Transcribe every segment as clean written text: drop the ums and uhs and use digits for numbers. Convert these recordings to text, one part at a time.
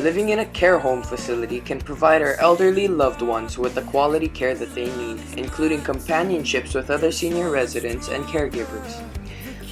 Living in a care home facility can provide our elderly loved ones with the quality care that they need, including companionships with other senior residents and caregivers.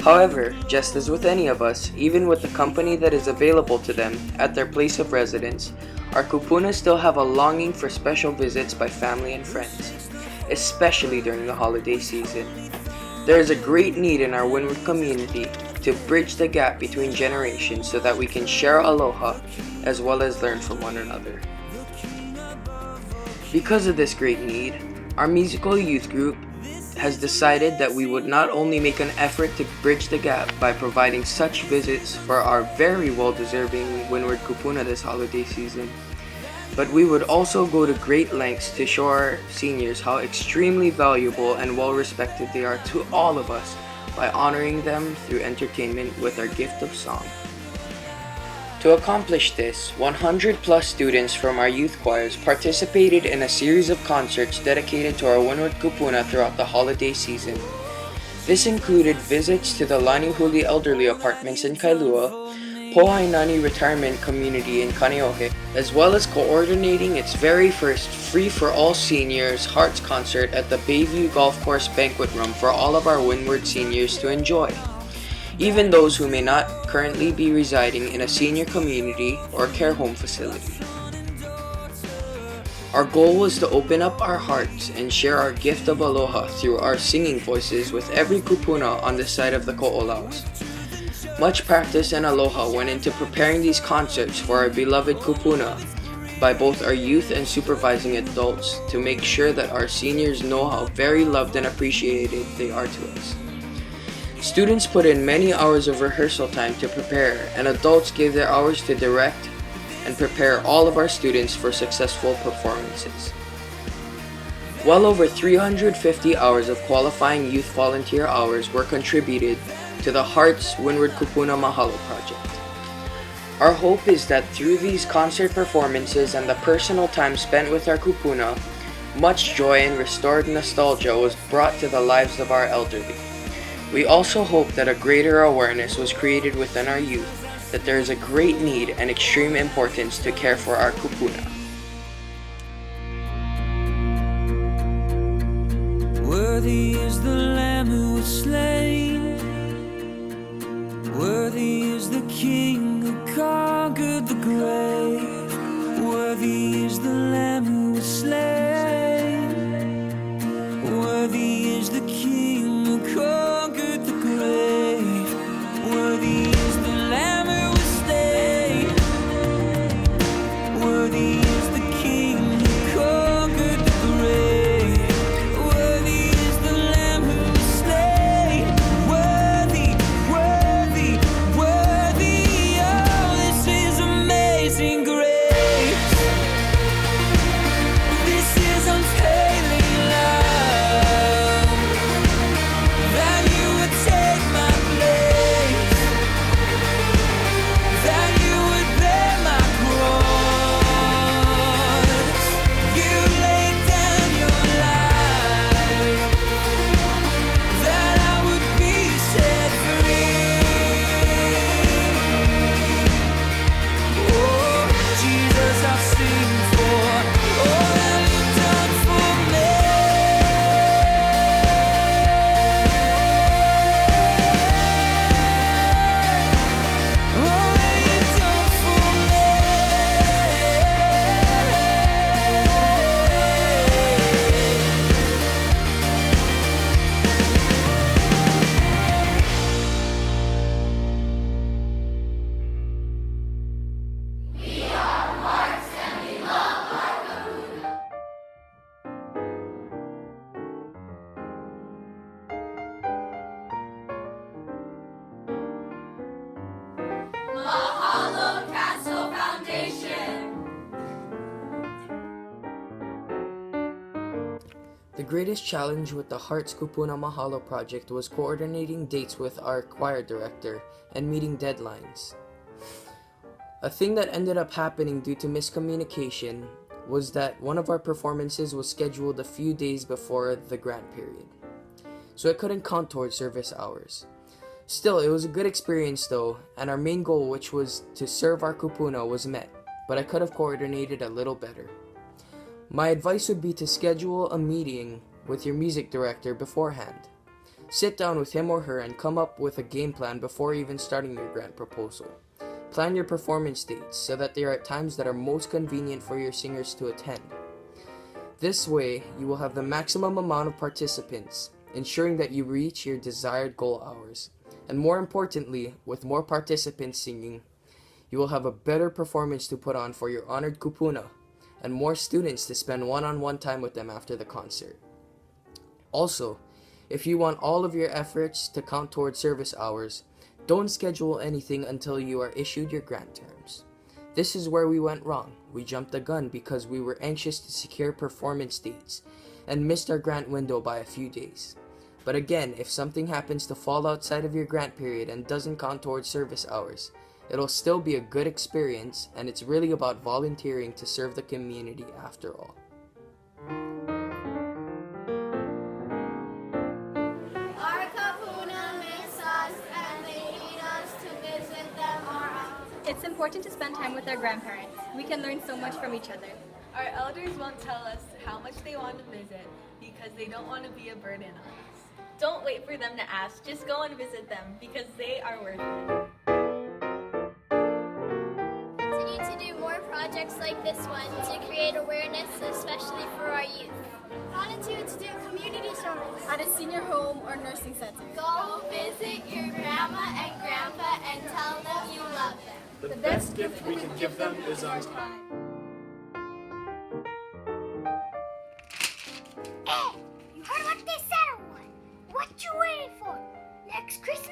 However, just as with any of us, even with the company that is available to them at their place of residence, our Kupuna still have a longing for special visits by family and friends, especially during the holiday season. There is a great need in our Windward community to bridge the gap between generations so that we can share aloha as well as learn from one another. Because of this great need, our musical youth group has decided that we would not only make an effort to bridge the gap by providing such visits for our very well-deserving Windward Kupuna this holiday season, but we would also go to great lengths to show our seniors how extremely valuable and well-respected they are to all of us by honoring them through entertainment with our gift of song. To accomplish this, 100 plus students from our youth choirs participated in a series of concerts dedicated to our Windward Kupuna throughout the holiday season. This included visits to the Lanihuli Elderly Apartments in Kailua, Pohainani Retirement Community in Kaneohe, as well as coordinating its very first free-for-all seniors Hearts concert at the Bayview Golf Course Banquet Room for all of our Windward seniors to enjoy, even those who may not currently be residing in a senior community or care home facility. Our goal was to open up our hearts and share our gift of aloha through our singing voices with every kupuna on this side of the ko'olaus. Much practice and aloha went into preparing these concerts for our beloved kupuna by both our youth and supervising adults to make sure that our seniors know how very loved and appreciated they are to us. Students put in many hours of rehearsal time to prepare, and adults gave their hours to direct and prepare all of our students for successful performances. Well over 350 hours of qualifying youth volunteer hours were contributed to the Hearts Windward Kupuna Mahalo project. Our hope is that through these concert performances and the personal time spent with our kupuna, much joy and restored nostalgia was brought to the lives of our elderly. We also hope that a greater awareness was created within our youth that there is a great need and extreme importance to care for our kupuna. Worthy is the Lamb who was slain. Worthy is the King who conquered the grave. Worthy is the Lamb who was slain. Worthy is the King who conquered the grave. Worthy is the Lamb who was slain. Worthy is the King who conquered the grave. Worthy is the Lamb who was slain. Worthy, worthy, worthy. Oh, this is amazing grace. This is unfailing love. That you would take my place. That you would bear my cross. You laid down your life. That I would be set free. Oh, Jesus, I sing for all that you've done for me. All that you've done for me. Mahalo Castle Foundation. The greatest challenge with the Hearts Kupuna Mahalo project was coordinating dates with our choir director and meeting deadlines. A thing that ended up happening due to miscommunication was that one of our performances was scheduled a few days before the grant period, so it couldn't count towards service hours. Still, it was a good experience though, and our main goal, which was to serve our kupuna, was met. but I could have coordinated a little better. My advice would be to schedule a meeting with your music director beforehand. Sit down with him or her and come up with a game plan before even starting your grant proposal. Plan your performance dates so that they are at times that are most convenient for your singers to attend. This way, you will have the maximum amount of participants, ensuring that you reach your desired goal hours. And more importantly, with more participants singing, you will have a better performance to put on for your honored kupuna, and more students to spend one-on-one time with them after the concert. Also, if you want all of your efforts to count towards service hours, don't schedule anything until you are issued your grant terms. This is where we went wrong. We jumped the gun because we were anxious to secure performance dates and missed our grant window by a few days. But again, if something happens to fall outside of your grant period and doesn't count towards service hours, it'll still be a good experience, and it's really about volunteering to serve the community after all. Our Kupuna miss us and they need us to visit them more often. It's important to spend time with our grandparents. We can learn so much from each other. Our elders won't tell us how much they want to visit because they don't want to be a burden on us. Don't wait for them to ask. Just go and visit them because they are worth it. Continue to do more projects like this one to create awareness, especially for our youth. Volunteer to do community service. At a senior home or nursing center. Go visit your grandma and grandpa and tell them you love them. The best gift we can give them is our time. Hey, you heard what they said on one. What you waiting for? Next Christmas?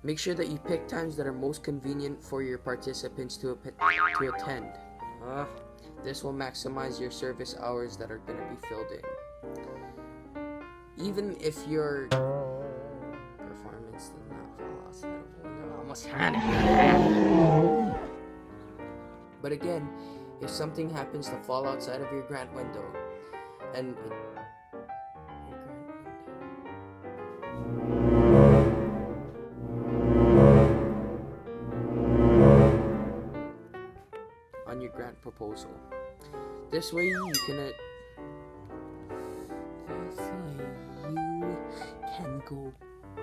Make sure that you pick times that are most convenient for your participants to attend. This will maximize your service hours that are going to be filled in. Even if your performance does not fall outside of window, I almost had it. But again, if something happens to fall outside of your grant window, and on your grant proposal. This way you can go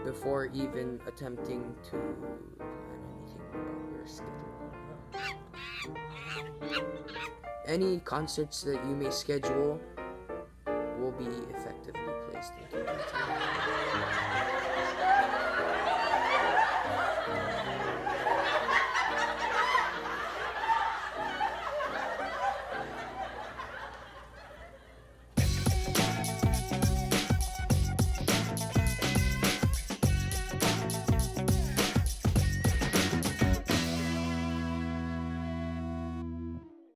before even attempting to plan anything about your schedule. Any concerts that you may schedule will be effectively placed into your itinerary.